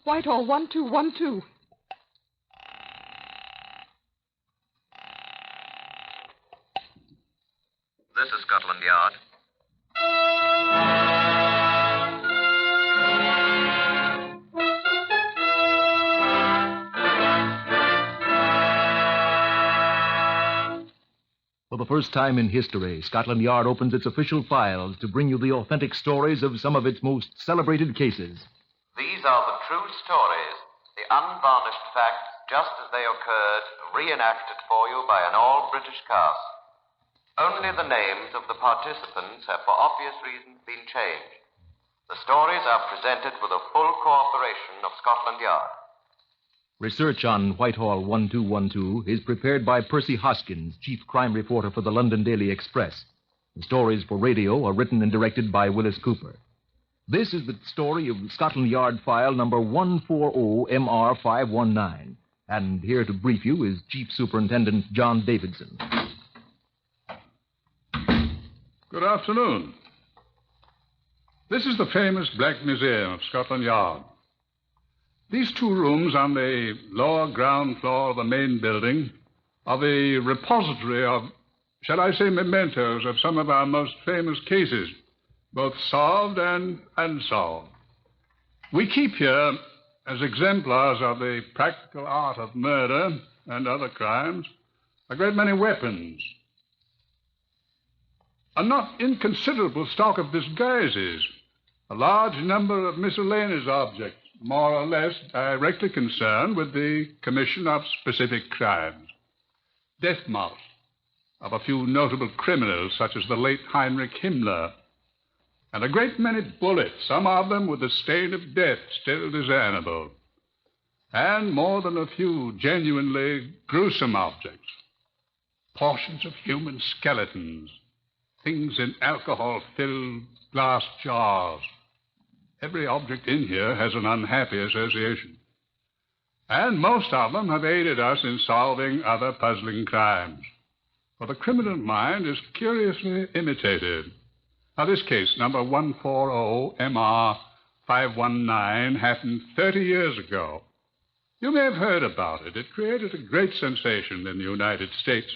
Whitehall 1212. This is Scotland Yard. For the first time in history, Scotland Yard opens its official files to bring you the authentic stories of some of its most celebrated cases. These are the true stories, the unvarnished facts, just as they occurred, reenacted for you by an all-British cast. Only the names of the participants have, for obvious reasons, been changed. The stories are presented with the full cooperation of Scotland Yard. Research on Whitehall 1212 is prepared by Percy Hoskins, chief crime reporter for the London Daily Express. The stories for radio are written and directed by Willis Cooper. This is the story of Scotland Yard file number 140MR519. And here to brief you is Chief Superintendent John Davidson. Good afternoon. This is the famous Black Museum of Scotland Yard. These two rooms on the lower ground floor of the main building are the repository of, shall I say, mementos of some of our most famous cases, both solved and unsolved. We keep here, as exemplars of the practical art of murder and other crimes, a great many weapons, a not inconsiderable stock of disguises, a large number of miscellaneous objects, more or less directly concerned with the commission of specific crimes. Death marks of a few notable criminals, such as the late Heinrich Himmler, and a great many bullets, some of them with the stain of death still discernible, and more than a few genuinely gruesome objects, portions of human skeletons, things in alcohol-filled glass jars. Every object in here has an unhappy association. And most of them have aided us in solving other puzzling crimes. For the criminal mind is curiously imitated. Now, this case, number 140MR519, happened 30 years ago. You may have heard about it. It created a great sensation in the United States.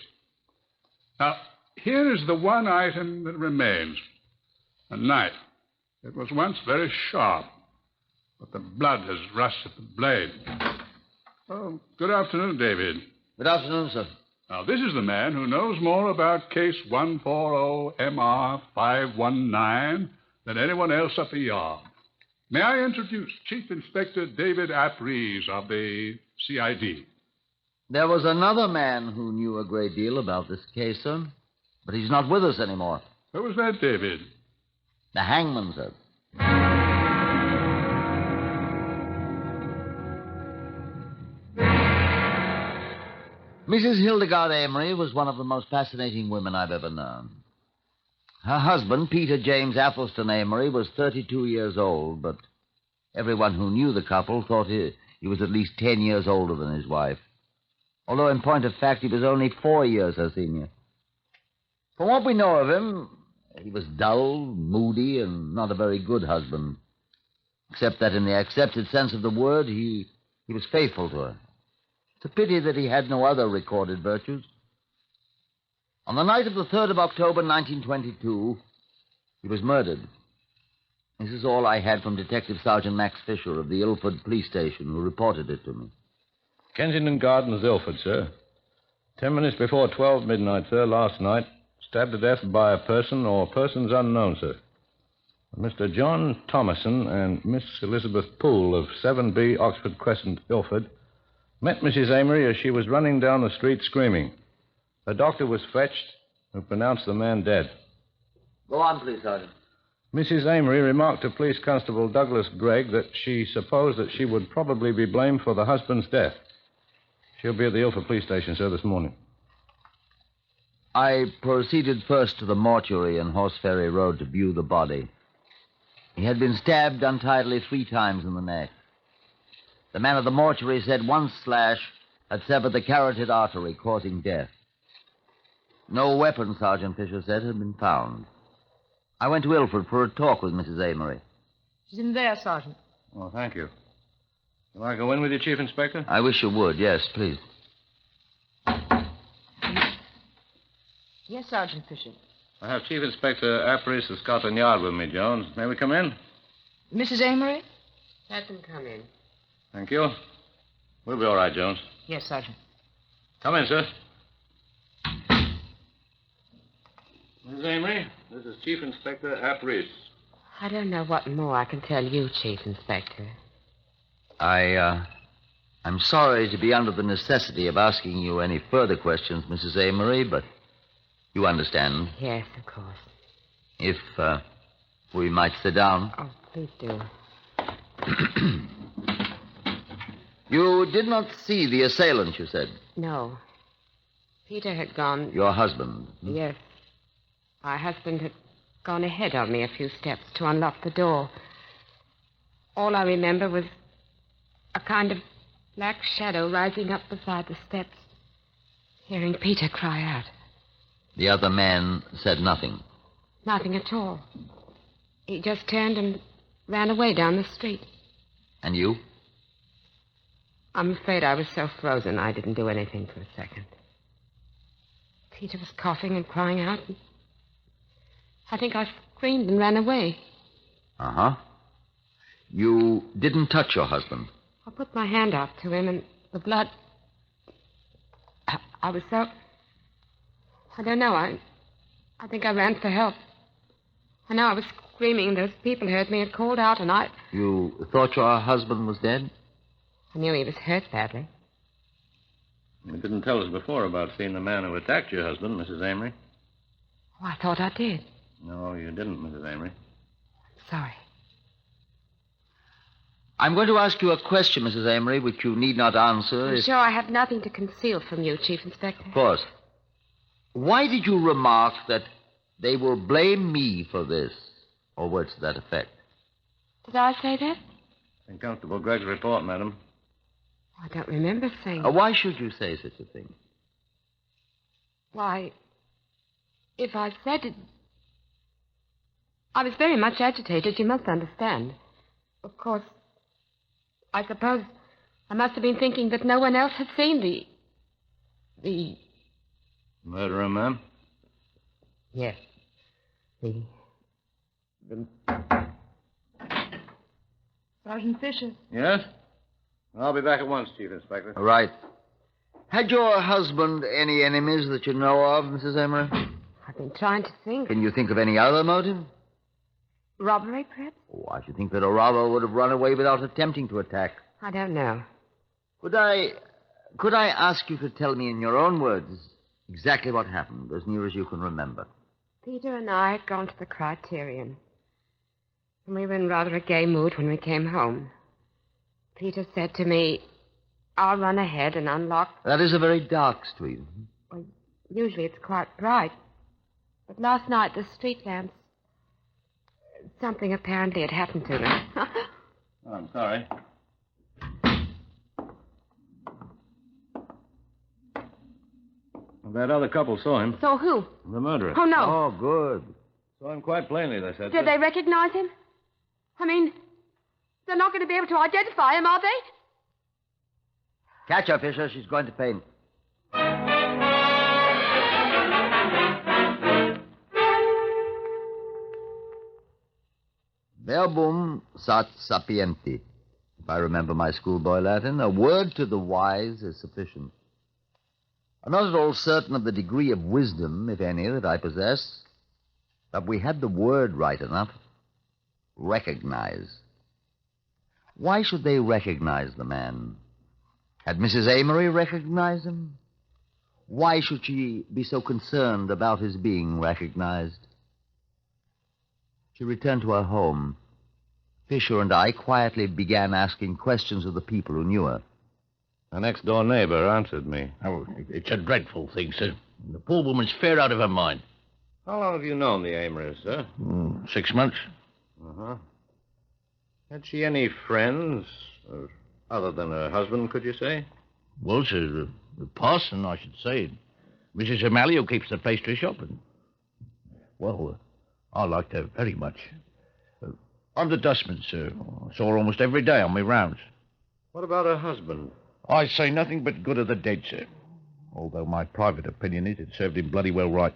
Now, here is the one item that remains. A knife. It was once very sharp, but the blood has rusted the blade. Oh, good afternoon, David. Good afternoon, sir. Now, this is the man who knows more about case 140MR519 than anyone else at the yard. May I introduce Chief Inspector David Apries of the CID? There was another man who knew a great deal about this case, sir, but he's not with us anymore. Who was that, David? The hangman, sir. Mrs. Hildegard Amory was one of the most fascinating women I've ever known. Her husband, Peter James Athelston Amory, was 32 years old, but everyone who knew the couple thought he was at least 10 years older than his wife, although in point of fact he was only 4 years her senior. From what we know of him, he was dull, moody, and not a very good husband, except that in the accepted sense of the word, he was faithful to her. It's a pity that he had no other recorded virtues. On the night of the 3rd of October, 1922, he was murdered. This is all I had from Detective Sergeant Max Fisher of the Ilford Police Station, who reported it to me. Kensington Gardens, Ilford, sir. 10 minutes before 12 midnight, sir, last night. Stabbed to death by a person or persons unknown, sir. Mr. John Thomason and Miss Elizabeth Poole of 7B Oxford Crescent, Ilford, met Mrs. Amory as she was running down the street screaming. The doctor was fetched, who pronounced the man dead. Go on, please, Sergeant. Mrs. Amory remarked to Police Constable Douglas Gregg that she supposed that she would probably be blamed for the husband's death. She'll be at the Ilford Police Station, sir, this morning. I proceeded first to the mortuary on Horse Ferry Road to view the body. He had been stabbed untidily 3 times in the neck. The man at the mortuary said one slash had severed the carotid artery, causing death. No weapon, Sergeant Fisher said, had been found. I went to Ilford for a talk with Mrs. Amory. She's in there, Sergeant. Oh, thank you. Can I go in with you, Chief Inspector? I wish you would, yes, please. Yes, Sergeant Fisher. I have Chief Inspector Apris of Scotland Yard with me, Jones. May we come in? Mrs. Amory? Let them come in. Thank you. We'll be all right, Jones. Yes, Sergeant. Come in, sir. Mrs. Amory, this is Chief Inspector Apris. I don't know what more I can tell you, Chief Inspector. I'm sorry to be under the necessity of asking you any further questions, Mrs. Amory, but you understand. Yes, of course. If we might sit down. Oh, please do. You did not see the assailant, you said? No. Peter had gone... Your husband? Yes. My husband had gone ahead of me a few steps to unlock the door. All I remember was a kind of black shadow rising up beside the steps, hearing Peter cry out. The other man said nothing? Nothing at all. He just turned and ran away down the street. And you? I'm afraid I was so frozen I didn't do anything for a second. Peter was coughing and crying out. I think I screamed and ran away. Uh-huh. You didn't touch your husband? I put my hand out to him, and the blood... I was so... I don't know. I think I ran for help. I know I was screaming. Those people heard me and called out, and I... You thought your husband was dead? I knew he was hurt badly. You didn't tell us before about seeing the man who attacked your husband, Mrs. Amory. Oh, I thought I did. No, you didn't, Mrs. Amory. Sorry. I'm going to ask you a question, Mrs. Amory, which you need not answer. I'm sure I have nothing to conceal from you, Chief Inspector. Of course. Why did you remark that they will blame me for this, or words to that effect? Did I say that? In Constable Gregg's report, madam. I don't remember saying that. Why should you say such a thing? Why, if I said it... I was very much agitated, you must understand. Of course, I suppose I must have been thinking that no one else had seen the... Murderer, ma'am? Yes. The... Sergeant Fisher. Yes? I'll be back at once, Chief Inspector. All right. Had your husband any enemies that you know of, Mrs. Amory? I've been trying to think. Can you think of any other motive? Robbery, perhaps? Oh, I should think that a robber would have run away without attempting to attack. I don't know. Could I ask you to tell me in your own words exactly what happened, as near as you can remember? Peter and I had gone to the Criterion. And we were in rather a gay mood when we came home. Peter said to me, I'll run ahead and unlock... That is a very dark street. Well, usually it's quite bright. But last night, the street lamps... Something apparently had happened to them. Oh, I'm sorry. That other couple saw him. So who? The murderer. Oh, no. Oh, good. Saw him quite plainly, they said. Did they recognize him? I mean, they're not going to be able to identify him, are they? Catch her, Fisher. She's going to faint. Verbum sat sapienti. If I remember my schoolboy Latin, a word to the wise is sufficient. I'm not at all certain of the degree of wisdom, if any, that I possess, but we had the word right enough. Recognize. Why should they recognize the man? Had Mrs. Amory recognized him? Why should she be so concerned about his being recognized? She returned to her home. Fisher and I quietly began asking questions of the people who knew her. The next-door neighbor answered me. Oh, it's a dreadful thing, sir. The poor woman's fair out of her mind. How long have you known the Amorys, sir? 6 months. Uh-huh. Had she any friends? Other than her husband, could you say? Well, sir, the parson, I should say. Mrs. O'Malley, who keeps the pastry shop. And, well, I liked her very much. I'm the dustman, sir. I saw her almost every day on my rounds. What about her husband? I say nothing but good of the dead, sir. Although my private opinion is it served him bloody well right.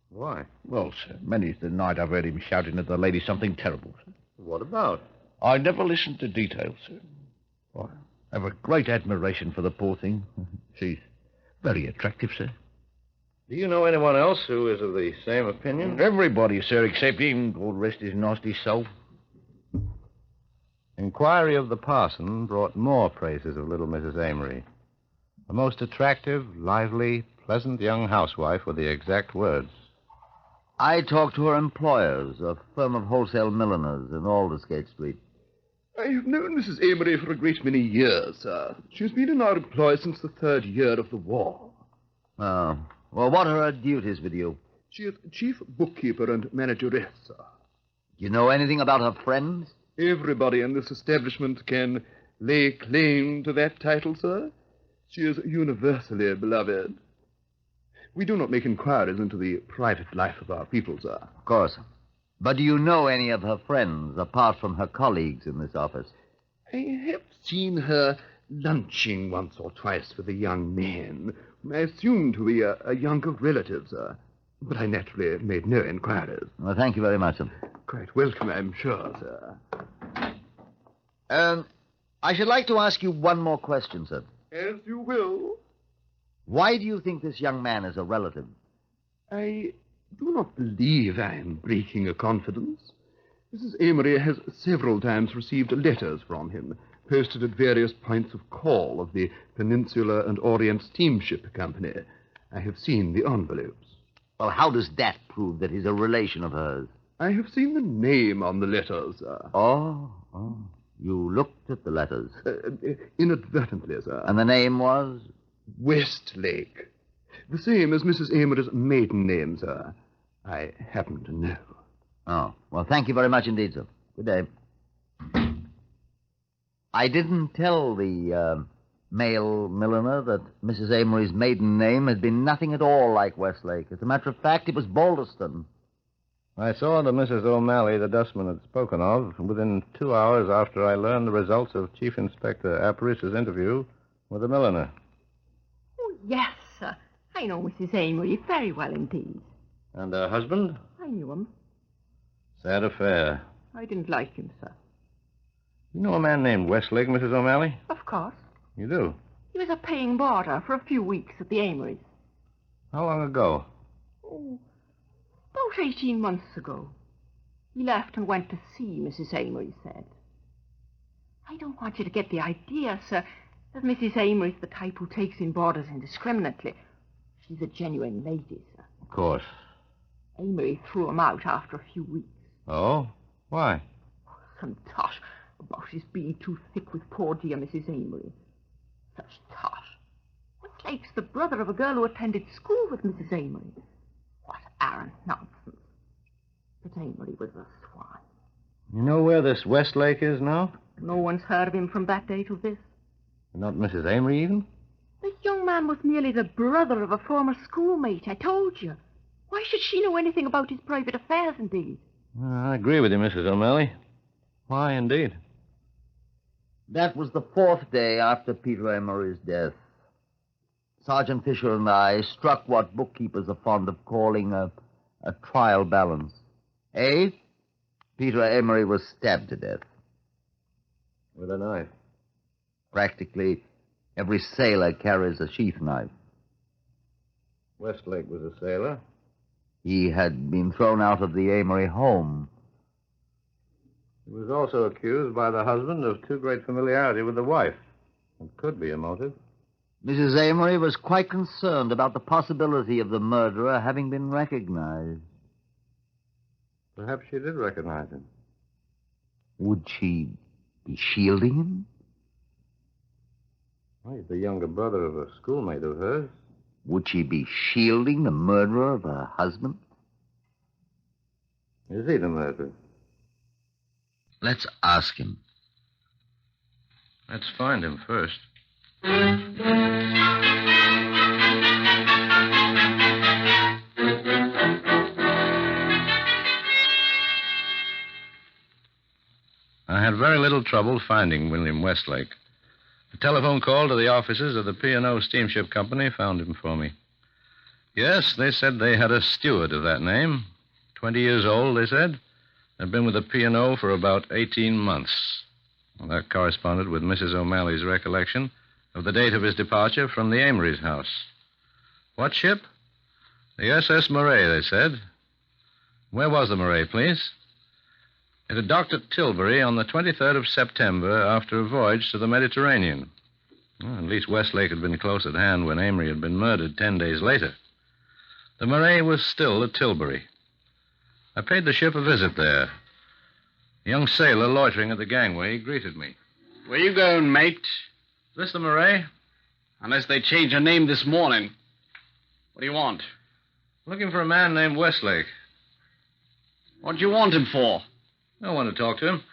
Why? Well, sir, many's the night I've heard him shouting at the lady something terrible, sir. What about? I never listened to details, sir. I have a great admiration for the poor thing. She's very attractive, sir. Do you know anyone else who is of the same opinion? Everybody, sir, except him. God rest his nasty soul. Inquiry of the parson brought more praises of little Mrs. Amory. A most attractive, lively, pleasant young housewife were the exact words. I talked to her employers, a firm of wholesale milliners in Aldersgate Street. I have known Mrs. Amory for a great many years, sir. She has been in our employ since the 3rd year of the war. Oh. Well, what are her duties with you? She is chief bookkeeper and manageress, sir. Do you know anything about her friends? Everybody in this establishment can lay claim to that title, sir. She is universally beloved. We do not make inquiries into the private life of our people, sir. Of course. But do you know any of her friends, apart from her colleagues in this office? I have seen her lunching once or twice with a young man, whom I assumed to be a younger relative, sir. But I naturally made no inquiries. Well, thank you very much, sir. Quite welcome, I'm sure, sir. I should like to ask you one more question, sir. As you will. Why do you think this young man is a relative? I do not believe I am breaking a confidence. Mrs. Amory has several times received letters from him, posted at various points of call of the Peninsula and Orient Steamship Company. I have seen the envelopes. Well, how does that prove that he's a relation of hers? I have seen the name on the letters, sir. Oh. You looked at the letters? Inadvertently, sir. And the name was? Westlake. The same as Mrs. Amory's maiden name, sir. I happen to know. Oh, well, thank you very much indeed, sir. Good day. I didn't tell the male milliner that Mrs. Amory's maiden name had been nothing at all like Westlake. As a matter of fact, it was Balderston. I saw that Mrs. O'Malley, the dustman, had spoken of within 2 hours after I learned the results of Chief Inspector Apris's interview with the milliner. Oh, yes, sir. I know Mrs. Amory very well indeed. And her husband? I knew him. Sad affair. I didn't like him, sir. You know a man named Westlake, Mrs. O'Malley? Of course. You do? He was a paying boarder for a few weeks at the Amorys. How long ago? Oh, about 18 months ago. He left and went to sea, Mrs. Amory said. I don't want you to get the idea, sir, that Mrs. Amory's the type who takes in boarders indiscriminately. She's a genuine lady, sir. Of course. Amory threw him out after a few weeks. Oh? Why? Some tosh about his being too thick with poor dear Mrs. Amory. Such tosh. Westlake's the brother of a girl who attended school with Mrs. Amory. What arrant nonsense. But Amory was a swine. You know where this Westlake is now? No one's heard of him from that day till this. Not Mrs. Amory, even? The young man was merely the brother of a former schoolmate, I told you. Why should she know anything about his private affairs, indeed? I agree with you, Mrs. O'Malley. Why, indeed? That was the 4th day after Peter Amory's death. Sergeant Fisher and I struck what bookkeepers are fond of calling a trial balance. Peter Amory was stabbed to death. With a knife? Practically every sailor carries a sheath knife. Westlake was a sailor. He had been thrown out of the Amory home. He was also accused by the husband of too great familiarity with the wife. It could be a motive. Mrs. Amory was quite concerned about the possibility of the murderer having been recognized. Perhaps she did recognize him. Would she be shielding him? Well, he's the younger brother of a schoolmate of hers. Would she be shielding the murderer of her husband? Is he the murderer? Let's ask him. Let's find him first. I had very little trouble finding William Westlake. telephone call to the offices of the P&O Steamship Company found him for me. Yes, they said they had a steward of that name. 20 years old, they said. Had been with the P&O for about 18 months. Well, that corresponded with Mrs. O'Malley's recollection of the date of his departure from the Amory's house. What ship? The SS Murray, they said. Where was the Murray, please? It had docked at Tilbury on the 23rd of September after a voyage to the Mediterranean. Well, at least Westlake had been close at hand when Amory had been murdered 10 days later. The Murray was still at Tilbury. I paid the ship a visit there. A young sailor loitering at the gangway greeted me. Where you going, mate? Is this the Murray? Unless they changed her name this morning. What do you want? Looking for a man named Westlake. What do you want him for? I want to talk to him.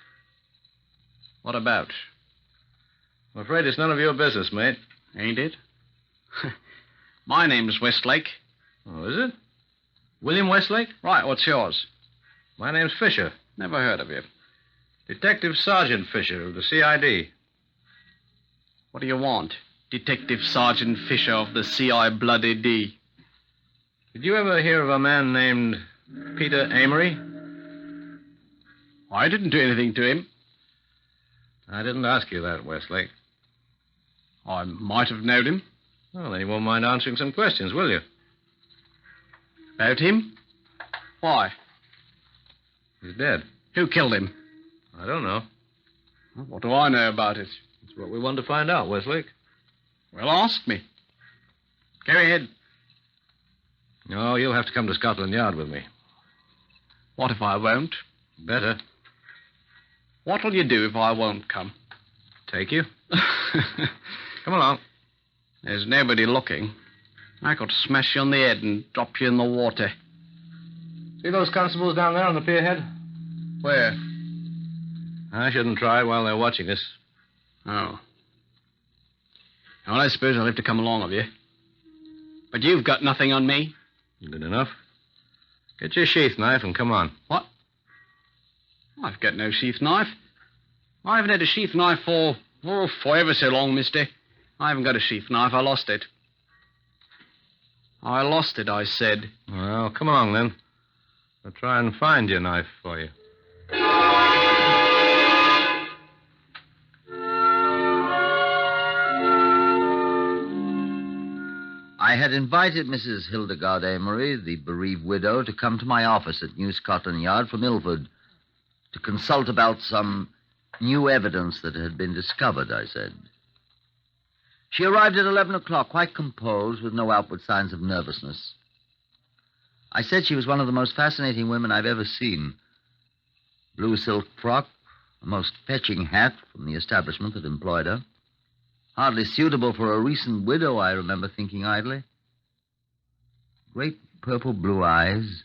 What about? I'm afraid it's none of your business, mate. Ain't it? My name's Westlake. Oh, is it? William Westlake? Right, what's yours? My name's Fisher. Never heard of you. Detective Sergeant Fisher of the CID. What do you want? Detective Sergeant Fisher of the CI-D. Did you ever hear of a man named Peter Amory? I didn't do anything to him. I didn't ask you that, Westlake. I might have known him. Well, then you won't mind answering some questions, will you? About him? Why? He's dead. Who killed him? I don't know. What do I know about it? That's what we want to find out, Westlake. Well, ask me. Go ahead. No, you'll have to come to Scotland Yard with me. What if I won't? Better. What'll you do if I won't come? Take you. Come along. There's nobody looking. I could smash you on the head and drop you in the water. See those constables down there on the pier head? Where? I shouldn't try while they're watching us. Oh. Well, I suppose I'll have to come along with you. But you've got nothing on me. Good enough. Get your sheath knife and come on. What? I've got no sheath knife. I haven't had a sheath knife for ever so long, mister. I haven't got a sheath knife. I lost it. I lost it, I said. Well, come along, then. I'll try and find your knife for you. I had invited Mrs. Hildegard Amory, the bereaved widow, to come to my office at New Scotland Yard from Ilford to consult about some new evidence that had been discovered, I said. She arrived at 11 o'clock, quite composed, with no outward signs of nervousness. I said she was one of the most fascinating women I've ever seen. Blue silk frock, a most fetching hat from the establishment that employed her. Hardly suitable for a recent widow, I remember thinking idly. Great purple-blue eyes.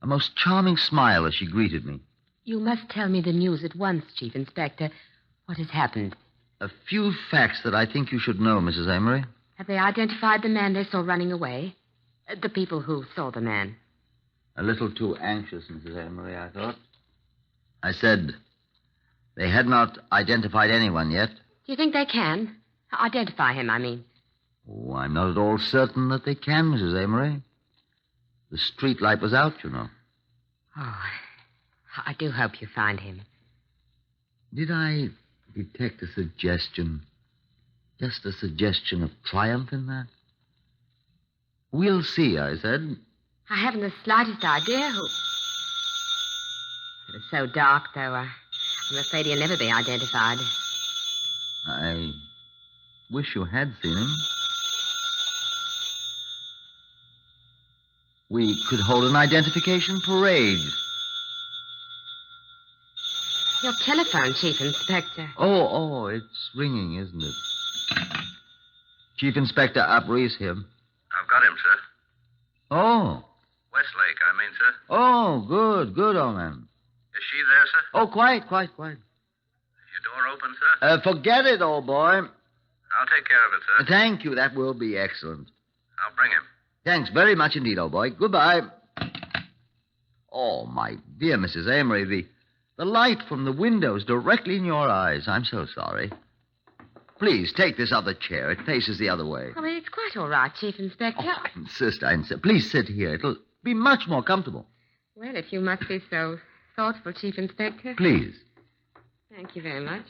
A most charming smile as she greeted me. You must tell me the news at once, Chief Inspector. What has happened? A few facts that I think you should know, Mrs. Amory. Have they identified the man they saw running away? The people who saw the man. A little too anxious, Mrs. Amory, I thought. I said they had not identified anyone yet. Do you think they can? Identify him, I mean. Oh, I'm not at all certain that they can, Mrs. Amory. The street light was out, you know. Oh, I do hope you find him. Did I detect a suggestion? Just a suggestion of triumph in that? We'll see, I said. I haven't the slightest idea who... It's so dark, though. I'm afraid he'll never be identified. I wish you had seen him. We could hold an identification parade. Your telephone, Chief Inspector. Oh, it's ringing, isn't it? Chief Inspector Amory's here. I've got him, sir. Oh. Westlake, I mean, sir. Oh, good, old man. Is she there, sir? Oh, quite. Is your door open, sir? Forget it, old boy. I'll take care of it, sir. Thank you. That will be excellent. I'll bring him. Thanks very much indeed, old boy. Goodbye. Oh, my dear Mrs. Amory, the light from the windows directly in your eyes. I'm so sorry. Please, take this other chair. It faces the other way. Oh, it's quite all right, Chief Inspector. I insist. Please sit here. It'll be much more comfortable. Well, if you must be so thoughtful, Chief Inspector. Please. Thank you very much.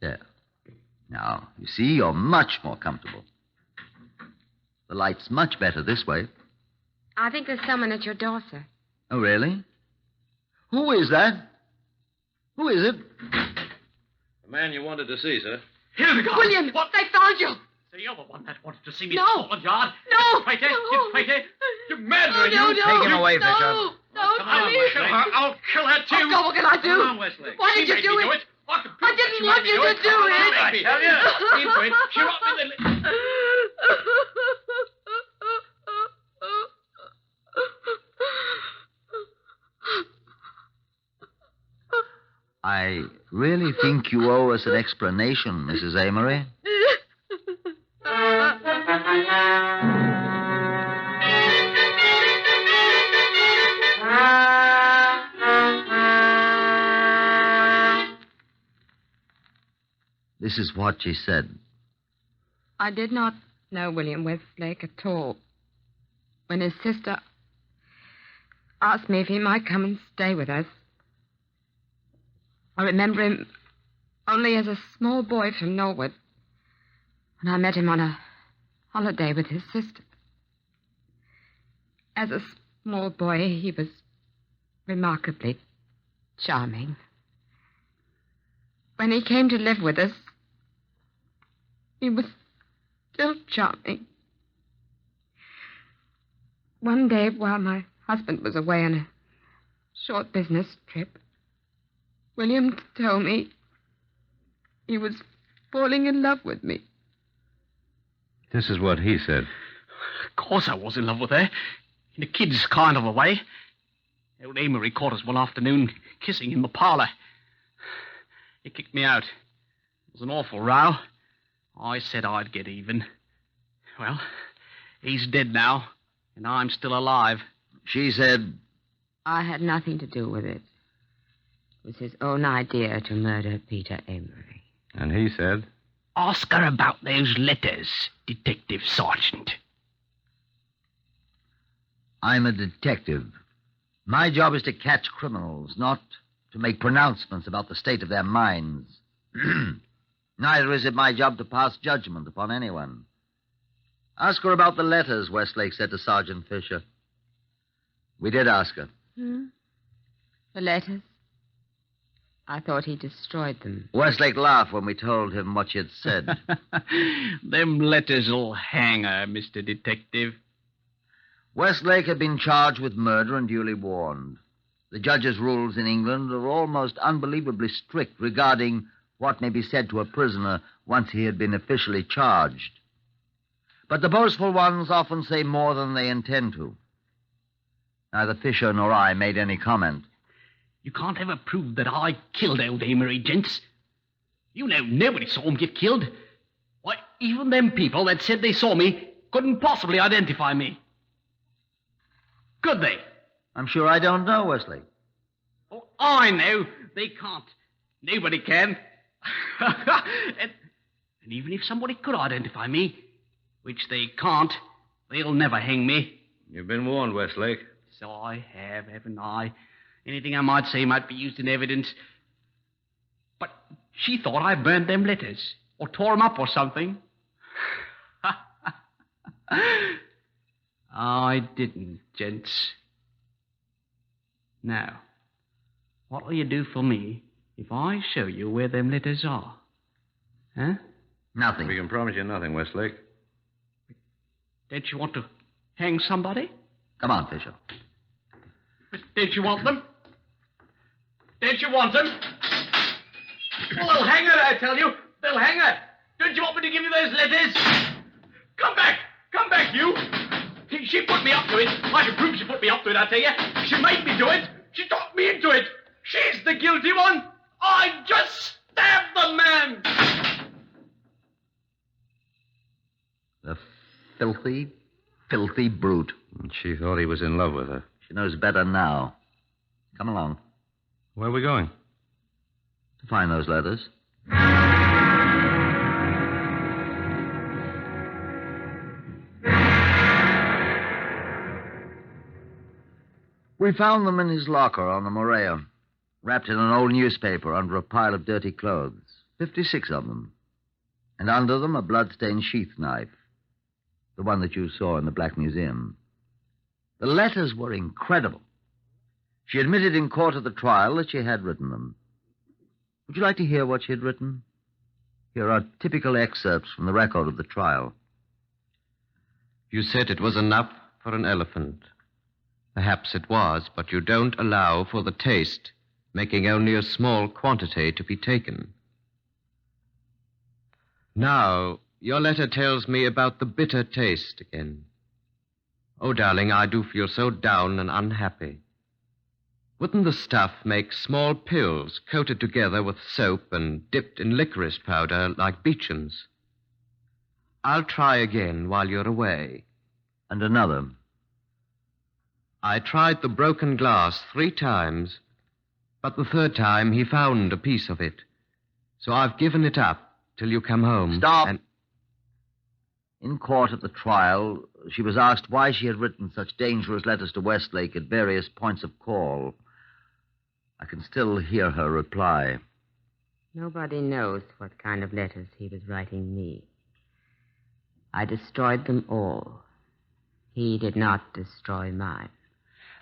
There. Now, you see, you're much more comfortable. The light's much better this way. I think there's someone at your door, sir. Oh, really? Who is that? Who is it? The man you wanted to see, sir. Here we go. William, What? they found you. So you're the one that wanted to see me No. at Scotland Yard? No. You traitor! No. You traitor! You murderer! No, you! Take him away, Fisher. No, Come on, please. Wesley. I'll kill her too. Oh, God, what can I do? Come on, Wesley. Why did She you made do me it? do it. I could I prove that didn't she want made me you to do Come on, it. I tell you. Into it. She rocked me the... I really think you owe us an explanation, Mrs. Amory. This is what she said. I did not know William Westlake at all. When his sister asked me if he might come and stay with us, I remember him only as a small boy from Norwood, when I met him on a holiday with his sister. As a small boy, he was remarkably charming. When he came to live with us, he was still charming. One day, while my husband was away on a short business trip, William told me he was falling in love with me. This is what he said. Of course I was in love with her. In a kid's kind of a way. Old Amory caught us one afternoon kissing in the parlor. He kicked me out. It was an awful row. I said I'd get even. Well, he's dead now, and I'm still alive. She said... I had nothing to do with it. It was his own idea to murder Peter Amory. And he said... Ask her about those letters, Detective Sergeant. I'm a detective. My job is to catch criminals, not to make pronouncements about the state of their minds. Neither is it my job to pass judgment upon anyone. Ask her about the letters, Westlake said to Sergeant Fisher. We did ask her. The letters? I thought he destroyed them. Westlake laughed when we told him what she had said. Them letters'll hang her, Mr. Detective. Westlake had been charged with murder and duly warned. The judge's rules in England are almost unbelievably strict regarding what may be said to a prisoner once he had been officially charged. But the boastful ones often say more than they intend to. Neither Fisher nor I made any comment. You can't ever prove that I killed old Amory, gents. You know nobody saw him get killed. Why, even them people that said they saw me couldn't possibly identify me. Could they? I'm sure I don't know, Westlake. Oh, I know. They can't. Nobody can. and even if somebody could identify me, which they can't, they'll never hang me. You've been warned, Westlake. So I have, haven't I? Anything I might say might be used in evidence. But she thought I burned them letters, or tore them up or something. I didn't, gents. Now, what'll you do for me if I show you where them letters are? Huh? Nothing. We can promise you nothing, Westlake. Don't you want to hang somebody? Come on, Fisher. Don't you want them? Don't you want them? Well, they'll hang her, I tell you. They'll hang her. Don't you want me to give you those letters? Come back. Come back, you. She put me up to it. I should prove she put me up to it, I tell you. She made me do it. She talked me into it. She's the guilty one. I just stabbed the man. The filthy, filthy brute. And she thought he was in love with her. She knows better now. Come along. Where are we going? to find those letters. We found them in his locker on the Morea, wrapped in an old newspaper under a pile of dirty clothes. 56 of them. And under them a blood-stained sheath knife, the one that you saw in the Black Museum. The letters were incredible. She admitted in court at the trial that she had written them. Would you like to hear what she had written? Here are typical excerpts from the record of the trial. You said it was enough for an elephant. Perhaps it was, but you don't allow for the taste, making only a small quantity to be taken. Now, your letter tells me about the bitter taste again. Oh, darling, I do feel so down and unhappy. Wouldn't the stuff make small pills coated together with soap and dipped in licorice powder like Beecham's? I'll try again while you're away. And another. I tried the broken glass 3 times, but the 3rd time he found a piece of it. So I've given it up till you come home. Stop! In court at the trial, she was asked why she had written such dangerous letters to Westlake at various points of call. I can still hear her reply. Nobody knows what kind of letters he was writing me. I destroyed them all. He did not destroy mine.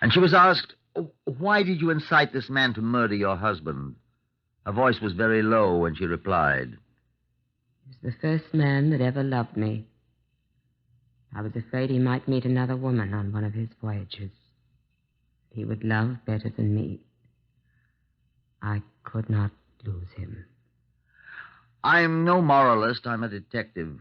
And she was asked, why did you incite this man to murder your husband? Her voice was very low when she replied. He was the first man that ever loved me. I was afraid he might meet another woman on one of his voyages. He would love better than me. I could not lose him. I'm no moralist, I'm a detective.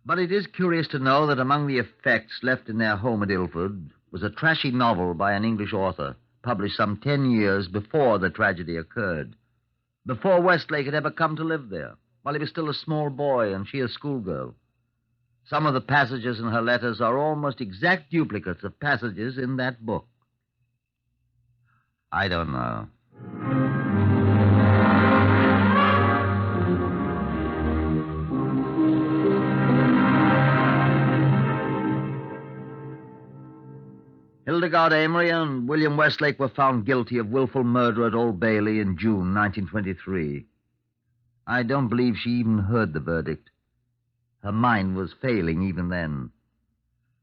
But it is curious to know that among the effects left in their home at Ilford was a trashy novel by an English author, published some 10 years before the tragedy occurred. Before Westlake had ever come to live there, while he was still a small boy and she a schoolgirl. Some of the passages in her letters are almost exact duplicates of passages in that book. I don't know. Hildegard Amory and William Westlake were found guilty of willful murder at Old Bailey in June 1923. I don't believe she even heard the verdict. Her mind was failing even then.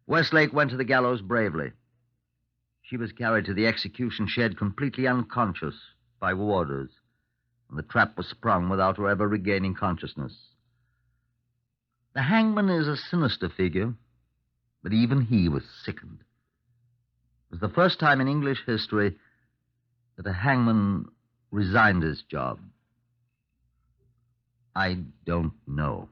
Westlake went to the gallows bravely. She was carried to the execution shed completely unconscious by warders, and the trap was sprung without her ever regaining consciousness. The hangman is a sinister figure, but even he was sickened. It was the first time in English history that a hangman resigned his job. I don't know.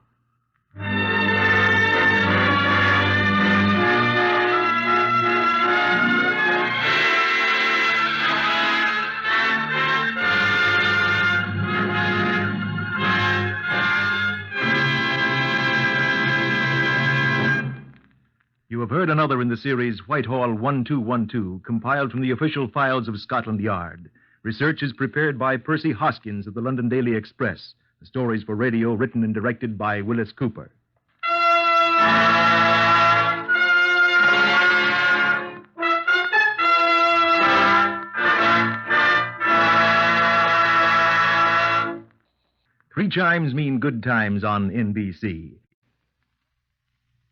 You have heard another in the series Whitehall 1212, compiled from the official files of Scotland Yard. Research is prepared by Percy Hoskins of the London Daily Express. The stories for radio written and directed by Willis Cooper. Three chimes mean good times on NBC.